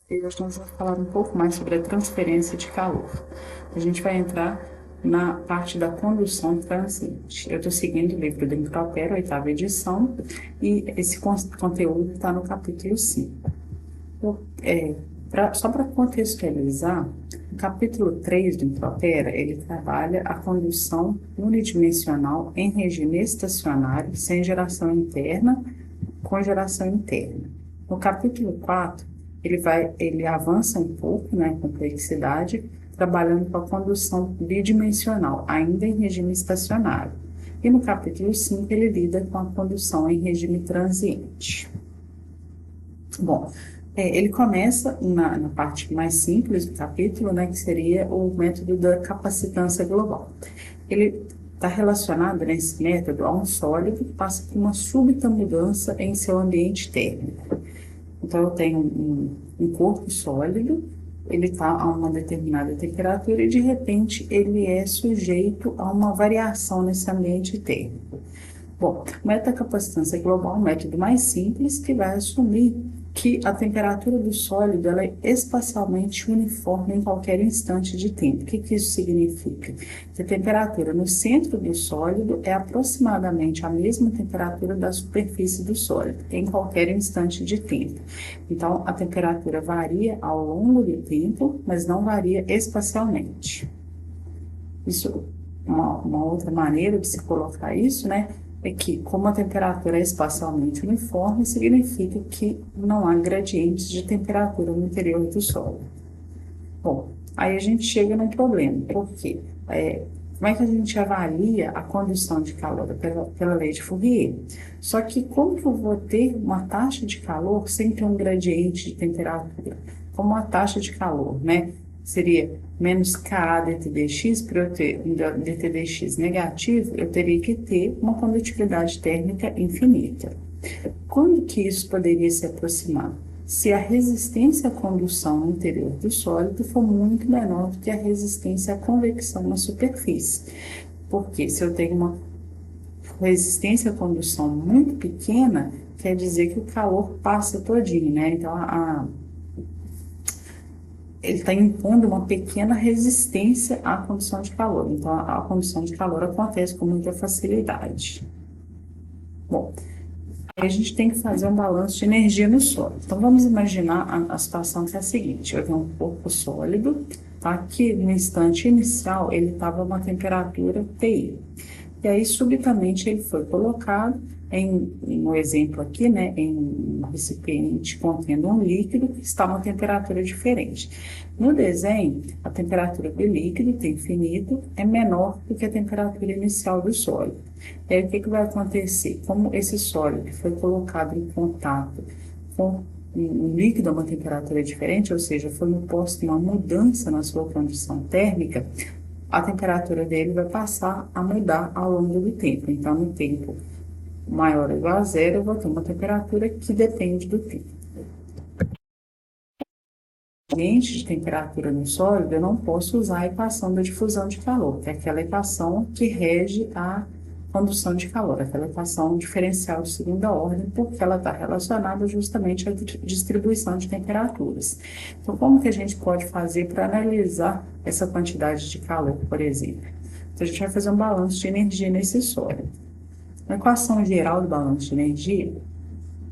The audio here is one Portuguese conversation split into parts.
E hoje nós vamos falar um pouco mais sobre a transferência de calor. A gente vai entrar na parte da condução transiente. Eu estou seguindo o livro do Impropério, oitava edição, e esse conteúdo está no capítulo 5. Só para contextualizar, o capítulo 3 do Impropério, ele trabalha a condução unidimensional em regime estacionário, sem geração interna, com geração interna. No capítulo 4, ele avança um pouco na complexidade, trabalhando com a condução bidimensional, ainda em regime estacionário. E no capítulo 5, ele lida com a condução em regime transiente. Bom, ele começa na parte mais simples do capítulo, né, que seria o método da capacitância global. Ele está relacionado nesse método a um sólido que passa por uma súbita mudança em seu ambiente térmico. Então, eu tenho um corpo sólido, ele está a uma determinada temperatura e, de repente, ele é sujeito a uma variação nesse ambiente térmico. Bom, o método da capacitância global é um método mais simples que vai assumir que a temperatura do sólido ela é espacialmente uniforme em qualquer instante de tempo. O que isso significa? Que a temperatura no centro do sólido é aproximadamente a mesma temperatura da superfície do sólido, em qualquer instante de tempo. Então, a temperatura varia ao longo do tempo, mas não varia espacialmente. Isso, uma outra maneira de se colocar isso, né? É que, como a temperatura é espacialmente uniforme, significa que não há gradientes de temperatura no interior do solo. Bom, aí a gente chega num problema, porque como é que a gente avalia a condução de calor pela lei de Fourier? Só que como que eu vou ter uma taxa de calor sem ter um gradiente de temperatura? Como a taxa de calor, né? Seria menos Ka dTdx, para eu ter um dTdx negativo, eu teria que ter uma condutividade térmica infinita. Quando que isso poderia se aproximar? Se a resistência à condução no interior do sólido for muito menor do que a resistência à convecção na superfície. Porque se eu tenho uma resistência à condução muito pequena, quer dizer que o calor passa todinho, né? Então, ele está impondo uma pequena resistência à condução de calor. Então, a condução de calor acontece com muita facilidade. Bom, aí a gente tem que fazer um balanço de energia no sólido. Então, vamos imaginar a situação que é a seguinte: eu tenho um corpo sólido, tá? Que no instante inicial ele estava a uma temperatura TI. E aí, subitamente, ele foi colocado no exemplo aqui, né, em um recipiente contendo um líquido que está a uma temperatura diferente. No desenho, a temperatura do líquido, T infinito, é menor do que a temperatura inicial do sólido. E aí, o que vai acontecer? Como esse sólido foi colocado em contato com um líquido a uma temperatura diferente, ou seja, foi imposta uma mudança na sua condição térmica, a temperatura dele vai passar a mudar ao longo do tempo. Então, no tempo maior ou igual a zero, eu vou ter uma temperatura que depende do tempo. Ambiente de temperatura no sólido, eu não posso usar a equação da difusão de calor, que é aquela equação que rege a condução de calor, aquela equação diferencial de segunda ordem, porque ela está relacionada justamente à distribuição de temperaturas. Então, como que a gente pode fazer para analisar essa quantidade de calor, por exemplo? Então, a gente vai fazer um balanço de energia nesse sólido. A equação geral do balanço de energia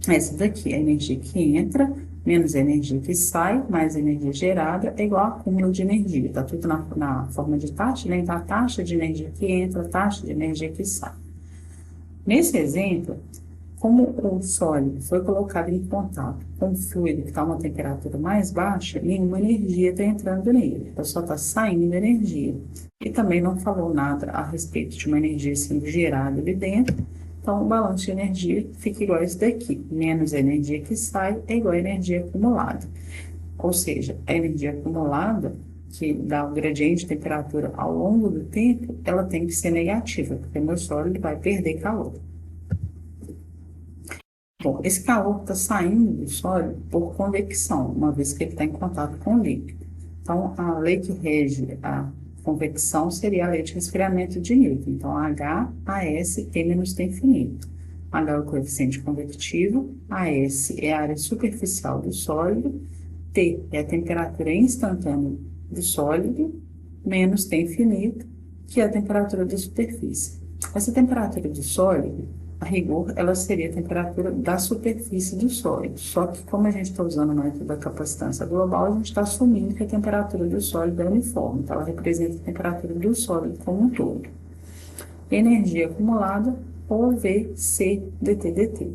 é essa daqui: a energia que entra menos a energia que sai, mais a energia gerada, é igual a acúmulo de energia. Está tudo na forma de taxa, né? Então, a taxa de energia que entra, a taxa de energia que sai. Nesse exemplo, como o sólido foi colocado em contato com o fluido que está a uma temperatura mais baixa, nenhuma energia está entrando nele, então só está saindo energia. E também não falou nada a respeito de uma energia sendo gerada ali dentro. Então, o balanço de energia fica igual a isso daqui: menos a energia que sai é igual a energia acumulada. Ou seja, a energia acumulada, que dá o gradiente de temperatura ao longo do tempo, ela tem que ser negativa, porque o meu sólido vai perder calor. Bom, esse calor está saindo do sólido por convecção, uma vez que ele está em contato com o líquido. Então, a lei que rege a convecção seria a lei de resfriamento de Newton. Então, H, AS, T menos T infinito. H é o coeficiente convectivo, AS é a área superficial do sólido, T é a temperatura instantânea do sólido, menos T infinito, que é a temperatura da superfície. Essa temperatura do sólido, a rigor, ela seria a temperatura da superfície do sólido. Só que, como a gente está usando o método da capacitância global, a gente está assumindo que a temperatura do sólido é uniforme. Então, ela representa a temperatura do sólido como um todo. Energia acumulada, ou VC dt.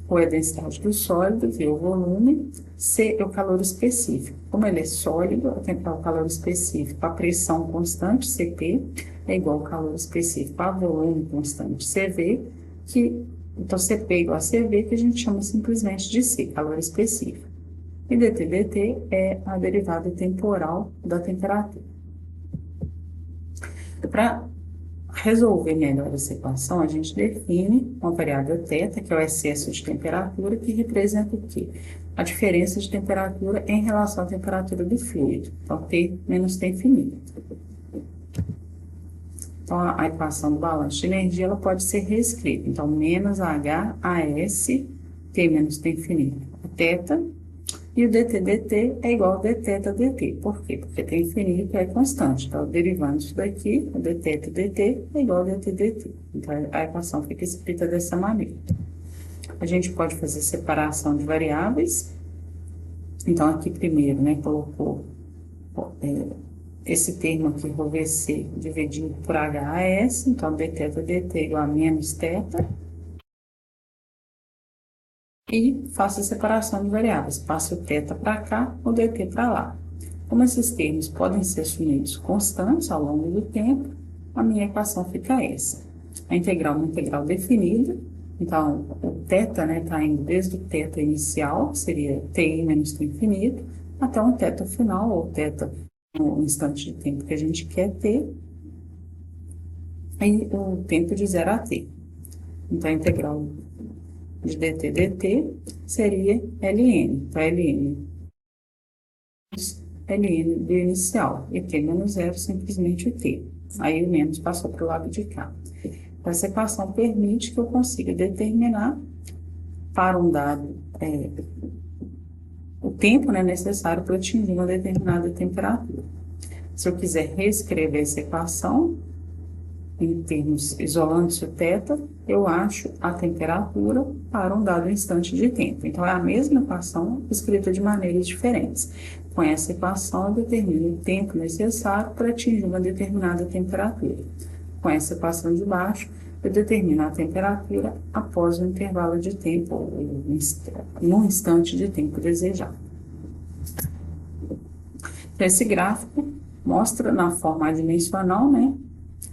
O é a densidade do sólido, V é o volume, C é o calor específico. Como ele é sólido, o calor específico, a pressão constante, Cp, é igual ao calor específico a volume constante, Cv, então Cp é igual a Cv, que a gente chama simplesmente de C, calor específico. E dt é a derivada temporal da temperatura. Para resolver melhor essa equação, a gente define uma variável θ, que é o excesso de temperatura, que representa o quê? A diferença de temperatura em relação à temperatura do fluido. Então, T menos T infinito. Então, a equação do balanço de energia ela pode ser reescrita. Então, menos HAS, T menos T infinito, θ. E o dt é igual a dθ dt. Por quê? Porque T infinito é constante. Então, derivando isso daqui, o dθ dt é igual a dt dt. Então, a equação fica escrita dessa maneira. A gente pode fazer separação de variáveis. Então, aqui primeiro, né, colocou esse termo aqui, ρVC, dividido por HAS. Então, dθ dt é igual a menos θ. E faço a separação de variáveis. Passo o θ para cá, o dt para lá. Como esses termos podem ser assumidos constantes ao longo do tempo, a minha equação fica essa. A integral é uma integral definida. Então, o θ, né, está indo desde o θ inicial, que seria Ti menos T infinito, até um θ final, ou θ no instante de tempo que a gente quer ter, e o tempo de 0 a t. Então, a integral de dt dt seria ln. Então, ln do inicial, e t menos 0, simplesmente o t. Aí o menos passou para o lado de cá. Essa equação permite que eu consiga determinar para um dado o tempo, né, necessário para atingir uma determinada temperatura. Se eu quiser reescrever essa equação, em termos isolando-se o θ, eu acho a temperatura para um dado instante de tempo. Então, é a mesma equação escrita de maneiras diferentes. Com essa equação, eu determino o tempo necessário para atingir uma determinada temperatura. Com essa equação de baixo, eu determino a temperatura após o intervalo de tempo, ou no instante de tempo desejado. Esse gráfico mostra na forma adimensional, né,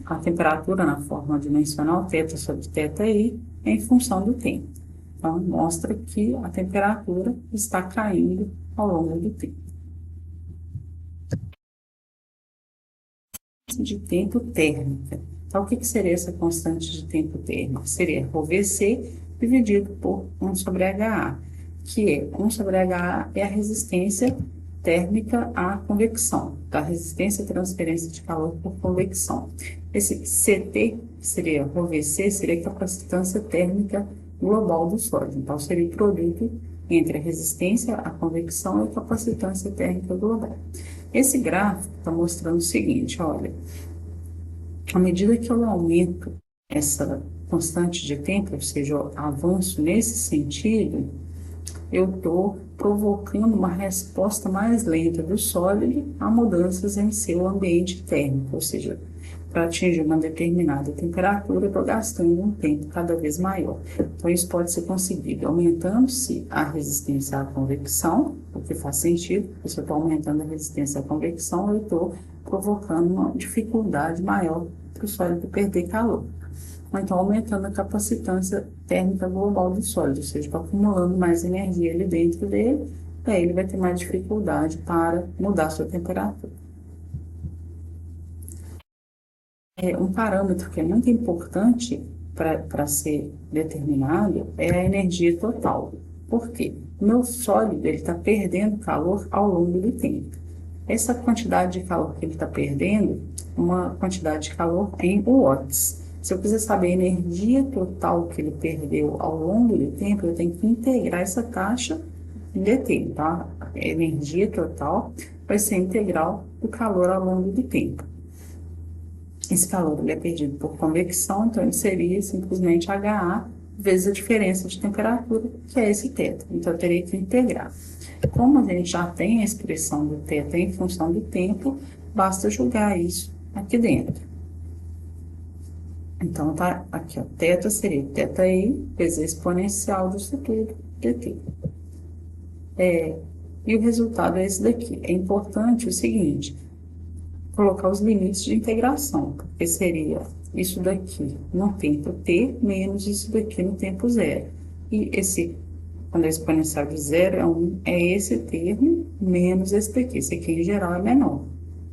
a temperatura na forma dimensional, θ sobre θi, em função do tempo. Então, mostra que a temperatura está caindo ao longo do tempo. De tempo térmica. Então, o que seria essa constante de tempo térmica? Seria ρVC dividido por 1 sobre HA, que é 1 sobre HA é a resistência térmica à convecção, da resistência à transferência de calor por convecção. Esse CT, que seria ρVC, seria a capacitância térmica global do sólido. Então, seria o produto entre a resistência à convecção e a capacitância térmica global. Esse gráfico está mostrando o seguinte, olha, à medida que eu aumento essa constante de tempo, ou seja, eu avanço nesse sentido, eu estou provocando uma resposta mais lenta do sólido a mudanças em seu ambiente térmico, ou seja, para atingir uma determinada temperatura, eu estou gastando um tempo cada vez maior. Então, isso pode ser conseguido aumentando-se a resistência à convecção, o que faz sentido, porque se eu estou aumentando a resistência à convecção, eu estou provocando uma dificuldade maior para o sólido perder calor. Ou então, aumentando a capacitância térmica global do sólido, ou seja, estou acumulando mais energia ali dentro dele, daí ele vai ter mais dificuldade para mudar a sua temperatura. Um parâmetro que é muito importante para ser determinado é a energia total. Por quê? O meu sólido está perdendo calor ao longo do tempo. Essa quantidade de calor que ele está perdendo, uma quantidade de calor em watts. Se eu quiser saber a energia total que ele perdeu ao longo do tempo, eu tenho que integrar essa taxa em dt, tá? energia total vai ser integral do calor ao longo do tempo. Esse calor ele é perdido por convecção, então ele seria simplesmente HA vezes a diferença de temperatura, que é esse θ. Então eu teria que integrar. Como a gente já tem a expressão do θ em função do tempo, basta jogar isso aqui dentro. Então tá aqui, ó, θ seria θi vezes a exponencial disso tudo, dt. E o resultado é esse daqui. É importante o seguinte, colocar os limites de integração, porque seria isso daqui no tempo t menos isso daqui no tempo zero. E esse, quando a exponencial de zero é 1, é esse termo menos esse daqui. Esse aqui, em geral, é menor.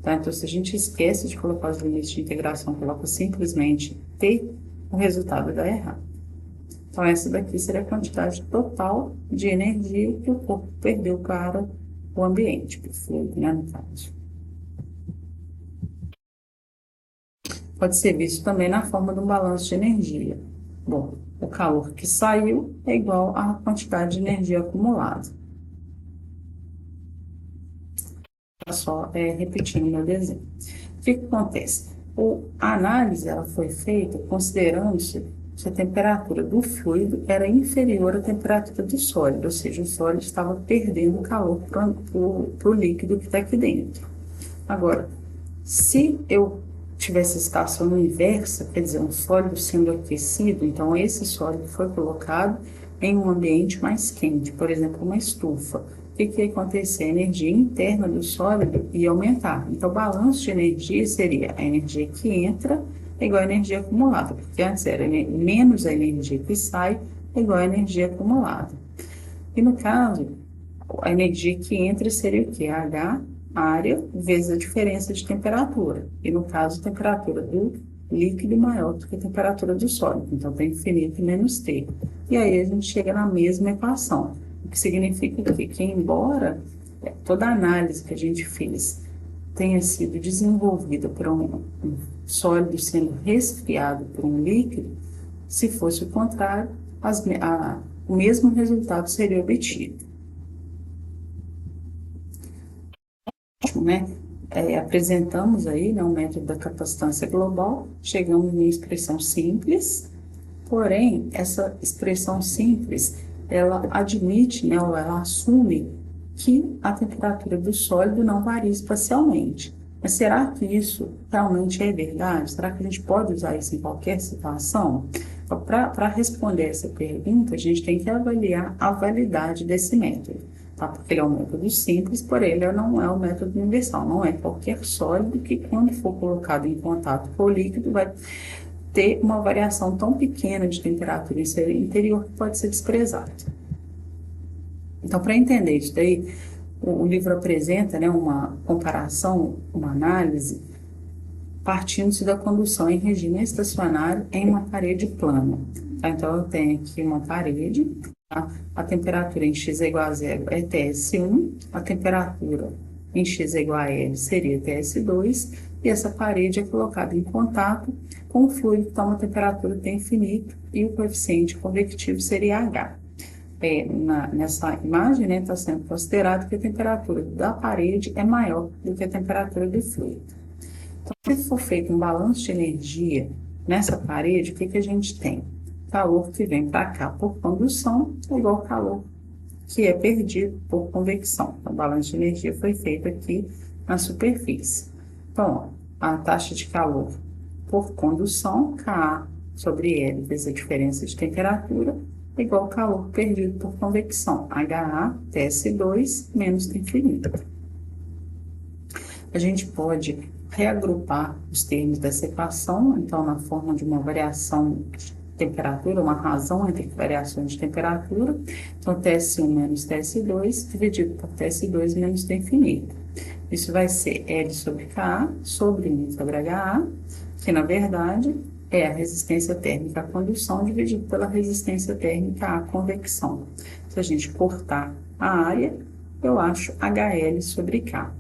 Tá? Então, se a gente esquece de colocar os limites de integração, coloca simplesmente t, o resultado dá errado. Então, essa daqui seria a quantidade total de energia que o corpo perdeu para o ambiente, para o fluido, né, no caso. Pode ser visto também na forma de um balanço de energia. Bom, o calor que saiu é igual à quantidade de energia acumulada. Só repetindo meu desenho. O que acontece? A análise ela foi feita considerando-se que a temperatura do fluido era inferior à temperatura do sólido, ou seja, o sólido estava perdendo calor para o líquido que está aqui dentro. Agora, se eu tivesse a situação inversa, quer dizer, um sólido sendo aquecido, então esse sólido foi colocado em um ambiente mais quente, por exemplo, uma estufa. O que ia acontecer? A energia interna do sólido ia aumentar. Então, o balanço de energia seria a energia que entra é igual à energia acumulada, porque antes era menos a energia que sai é igual à energia acumulada. E no caso, a energia que entra seria o quê? H área vezes a diferença de temperatura. E no caso, a temperatura do líquido maior do que a temperatura do sólido. Então, tem infinito menos T. E aí a gente chega na mesma equação. O que significa que embora toda a análise que a gente fez tenha sido desenvolvida por um sólido sendo resfriado por um líquido, se fosse o contrário, o mesmo resultado seria obtido. Né? Apresentamos aí, né, o método da capacitância global, chegamos em expressão simples, porém, essa expressão simples, ela admite, né, ou ela assume que a temperatura do sólido não varia espacialmente. Mas será que isso realmente é verdade? Será que a gente pode usar isso em qualquer situação? Para responder essa pergunta, a gente tem que avaliar a validade desse método. Tá? Porque ele é um método simples, porém ele não é um método universal. Não é qualquer sólido que, quando for colocado em contato com o líquido, vai ter uma variação tão pequena de temperatura em seu interior que pode ser desprezado. Então, para entender isso daí, o livro apresenta, né, uma comparação, uma análise, partindo-se da condução em regime estacionário em uma parede plana. Tá? Então, eu tenho aqui uma parede, tá? A temperatura em x é igual a zero é TS1, a temperatura em x é igual a L seria TS2, e essa parede é colocada em contato com o fluido que está uma temperatura T infinito, e o coeficiente convectivo seria H. Nessa imagem, né, está sendo considerado que a temperatura da parede é maior do que a temperatura do fluido. Então, se for feito um balanço de energia nessa parede, o que a gente tem? Calor que vem para cá por condução é igual ao calor que é perdido por convecção. Então, o balanço de energia foi feito aqui na superfície. Então, ó, a taxa de calor por condução, Ka sobre L vezes a diferença de temperatura, é igual ao calor perdido por convecção, HA TS2 menos T infinito. A gente pode reagrupar os termos dessa equação, então, na forma de uma variação de temperatura, uma razão entre variações de temperatura. Então, TS1 menos TS2 dividido por TS2 menos T infinito. Isso vai ser L sobre Ka sobre 1 sobre HA, que na verdade é a resistência térmica à condução dividido pela resistência térmica à convecção. Se a gente cortar a área, eu acho HL sobre K.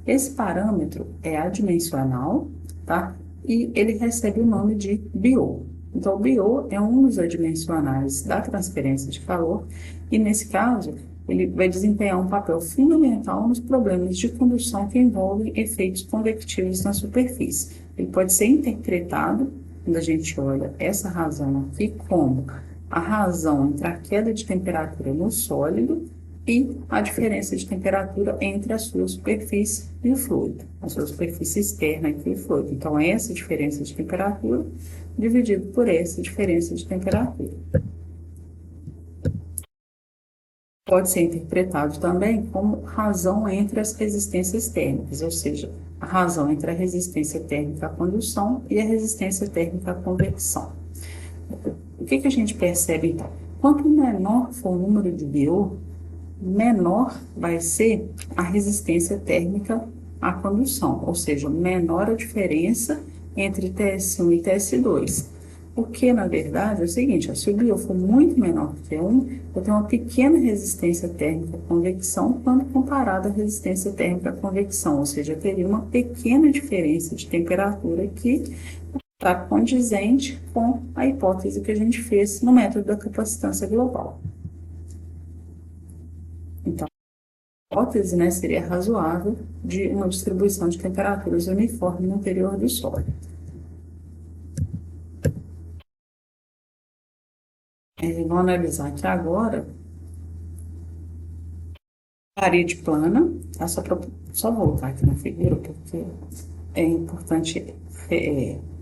Esse parâmetro é adimensional, tá? E ele recebe o nome de BO. Então, o BO é um dos adimensionais da transferência de calor, e nesse caso, ele vai desempenhar um papel fundamental nos problemas de condução que envolvem efeitos convectivos na superfície. Ele pode ser interpretado, quando a gente olha essa razão aqui, como a razão entre a queda de temperatura no sólido e a diferença de temperatura entre a sua superfície e o fluido, a sua superfície externa e o fluido. Então, essa diferença de temperatura dividido por essa diferença de temperatura. Pode ser interpretado também como razão entre as resistências térmicas, ou seja, a razão entre a resistência térmica à condução e a resistência térmica à convecção. O que a gente percebe, então? Quanto menor for o número de BO, menor vai ser a resistência térmica à condução, ou seja, menor a diferença entre TS1 e TS2. Porque, na verdade, é o seguinte, se o BO for muito menor que 1, eu tenho uma pequena resistência térmica à convecção quando comparado à resistência térmica à convecção, ou seja, eu teria uma pequena diferença de temperatura que está condizente com a hipótese que a gente fez no método da capacitância global. Então, a hipótese, né, seria razoável de uma distribuição de temperaturas uniforme no interior do sólido. Vamos analisar aqui agora parede plana, tá? Só voltar aqui na figura, porque é importante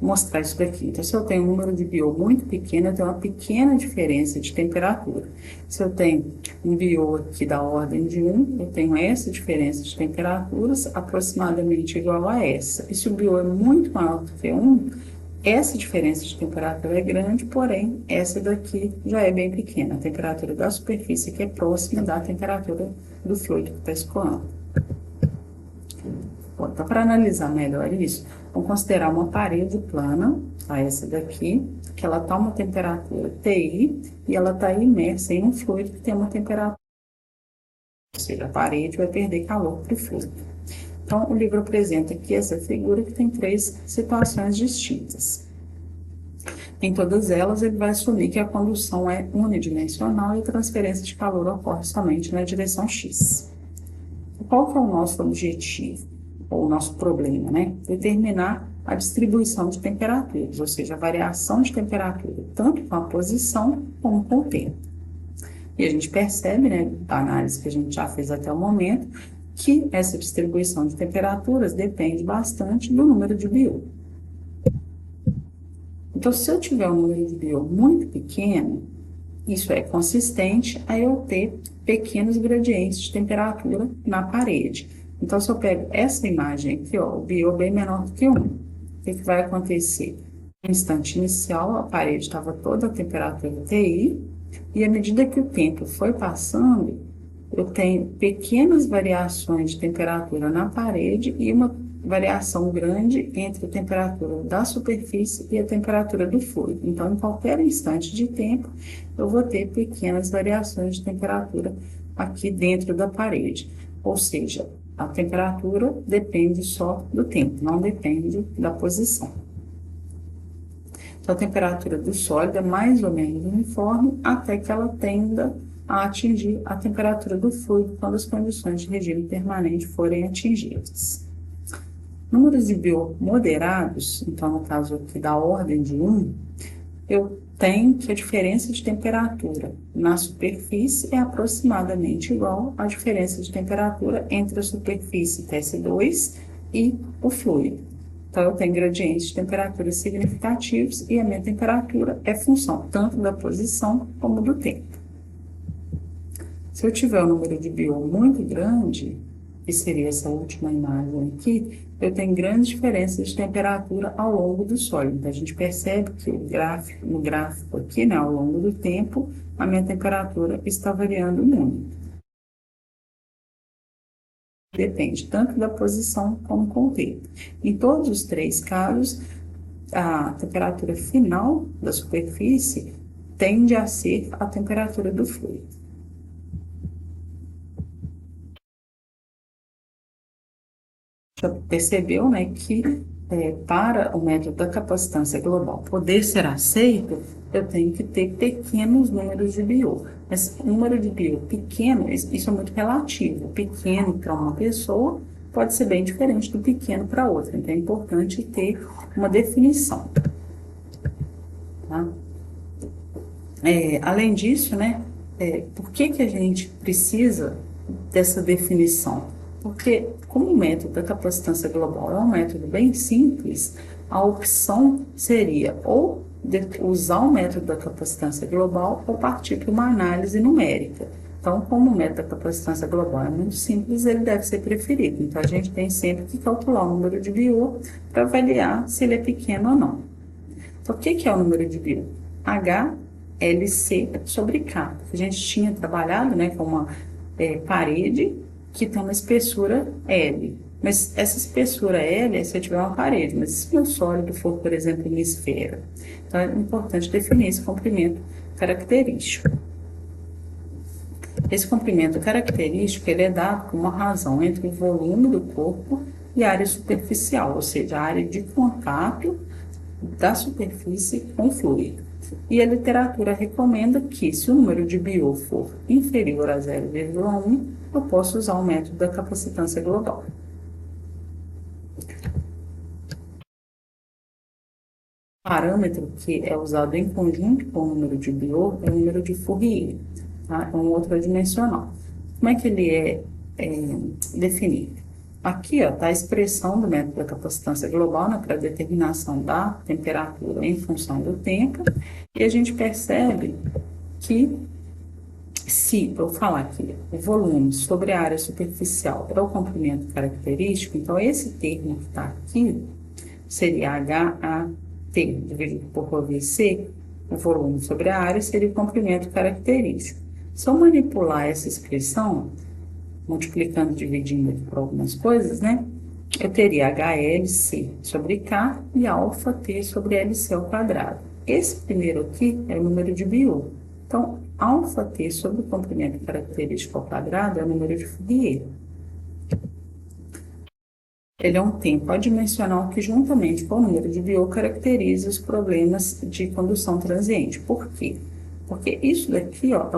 mostrar isso daqui. Então, se eu tenho um número de BO muito pequeno, eu tenho uma pequena diferença de temperatura. Se eu tenho um BO aqui da ordem de 1, eu tenho essa diferença de temperaturas aproximadamente igual a essa. E se o BO é muito maior do que 1, essa diferença de temperatura é grande, porém, essa daqui já é bem pequena. A temperatura da superfície que é próxima da temperatura do fluido que está escoando. Bom, então, para analisar melhor isso, vamos considerar uma parede plana, tá? Essa daqui, que ela está uma temperatura TI e ela está imersa em um fluido que tem uma temperatura, ou seja, a parede vai perder calor para o fluido. Então, o livro apresenta aqui essa figura que tem 3 situações distintas. Em todas elas, ele vai assumir que a condução é unidimensional e a transferência de calor ocorre somente na direção X. Qual que é o nosso objetivo, ou o nosso problema, né? Determinar a distribuição de temperaturas, ou seja, a variação de temperatura, tanto com a posição como com o tempo. E a gente percebe, né, da análise que a gente já fez até o momento, que essa distribuição de temperaturas depende bastante do número de BO. Então, se eu tiver um número de BO muito pequeno, isso é consistente a eu ter pequenos gradientes de temperatura na parede. Então, se eu pego essa imagem aqui, ó, o BO bem menor do que 1, o que vai acontecer? No instante inicial, a parede estava toda a temperatura TI, e à medida que o tempo foi passando, eu tenho pequenas variações de temperatura na parede e uma variação grande entre a temperatura da superfície e a temperatura do fluido. Então, em qualquer instante de tempo, eu vou ter pequenas variações de temperatura aqui dentro da parede. Ou seja, a temperatura depende só do tempo, não depende da posição. Então, a temperatura do sólido é mais ou menos uniforme até que ela tenda a atingir a temperatura do fluido quando as condições de regime permanente forem atingidas. Números de BO moderados, então no caso aqui da ordem de 1, eu tenho que a diferença de temperatura na superfície é aproximadamente igual à diferença de temperatura entre a superfície TS2 e o fluido. Então, eu tenho gradientes de temperatura significativos e a minha temperatura é função tanto da posição como do tempo. Se eu tiver um número de BO muito grande, que seria essa última imagem aqui, eu tenho grandes diferenças de temperatura ao longo do sólido. Então, a gente percebe que no gráfico aqui, né, ao longo do tempo, a minha temperatura está variando muito. Depende tanto da posição como com o tempo. Em todos os 3 casos, a temperatura final da superfície tende a ser a temperatura do fluido. Já percebeu, né, que para o método da capacitância global poder ser aceito, eu tenho que ter pequenos números de BIO. Mas número de BIO pequeno, isso é muito relativo. Pequeno para uma pessoa pode ser bem diferente do pequeno para outra. Então, é importante ter uma definição. Tá? Além disso, né, por que a gente precisa dessa definição? Porque, como o método da capacitância global é um método bem simples, a opção seria ou usar o método da capacitância global ou partir para uma análise numérica. Então, como o método da capacitância global é muito simples, ele deve ser preferido. Então, a gente tem sempre que calcular o número de BIO para avaliar se ele é pequeno ou não. Então, o que é o número de BIO? HLC sobre K. A gente tinha trabalhado, né, com uma parede que tem uma espessura L. Mas essa espessura L é se eu tiver uma parede, mas se meu sólido for, por exemplo, uma esfera. Então, é importante definir esse comprimento característico. Esse comprimento característico ele é dado com uma razão entre o volume do corpo e a área superficial, ou seja, a área de contato da superfície com o fluido. E a literatura recomenda que, se o número de BIO for inferior a 0,1, eu posso usar o método da capacitância global. O parâmetro que é usado em conjunto com o número de BIO é o número de Fourier, tá? É um outro dimensional. Como é que ele é definido? Aqui está a expressão do método da capacitância global, né, para determinação da temperatura em função do tempo, e a gente percebe que se eu falar que o volume sobre a área superficial é o comprimento característico, então esse termo que está aqui seria HAT dividido por VC, o volume sobre a área seria o comprimento característico. Se eu manipular essa expressão, multiplicando, dividindo por algumas coisas, né? Eu teria HLC sobre K e alfa T sobre LC ao quadrado. Esse primeiro aqui é o número de BIO. Então, alfa T sobre o comprimento característico ao quadrado é o número de Fourier. Ele é um tempo adimensional que, juntamente com o número de BIO, caracteriza os problemas de condução transiente. Por quê? Porque isso daqui ó,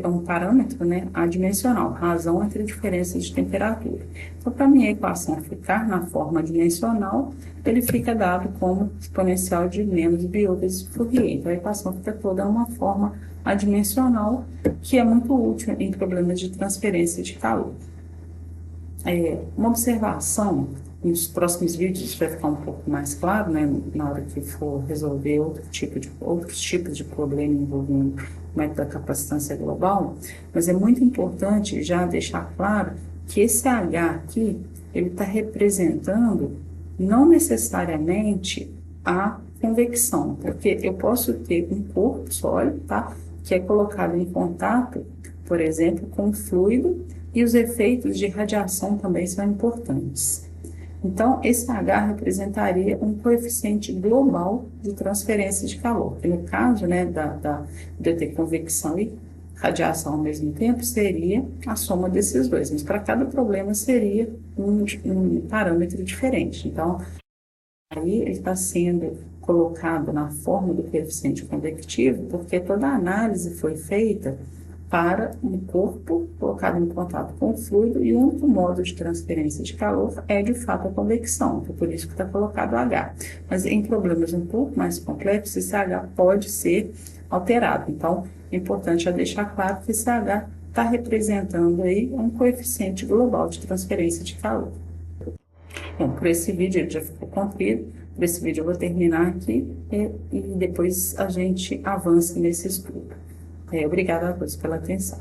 é um parâmetro, né, adimensional, razão entre diferenças de temperatura. Então, para minha equação ficar na forma adimensional, ele fica dado como exponencial de menos BIO vezes Fourier. Então, a equação fica toda numa forma adimensional, que é muito útil em problemas de transferência de calor. Uma observação, nos próximos vídeos isso vai ficar um pouco mais claro, né, na hora que for resolver outros tipos de problema envolvendo o método da capacitância global, mas é muito importante já deixar claro que esse H aqui, ele está representando não necessariamente a convecção, porque eu posso ter um corpo sólido, tá, que é colocado em contato, por exemplo, com o fluido, e os efeitos de radiação também são importantes. Então, esse H representaria um coeficiente global de transferência de calor, que no caso, né, de eu ter convecção e radiação ao mesmo tempo, seria a soma desses dois, mas para cada problema seria um parâmetro diferente. Então, aí ele está sendo colocado na forma do coeficiente convectivo, porque toda a análise foi feita para um corpo colocado em contato com o fluido e o único modo de transferência de calor é, de fato, a convecção, então por isso que está colocado H. Mas em problemas um pouco mais complexos, esse H pode ser alterado. Então, é importante já deixar claro que esse H está representando aí um coeficiente global de transferência de calor. Bom, por esse vídeo ele já ficou comprido, por esse vídeo eu vou terminar aqui e depois a gente avança nesse estudo. Obrigada a todos pela atenção.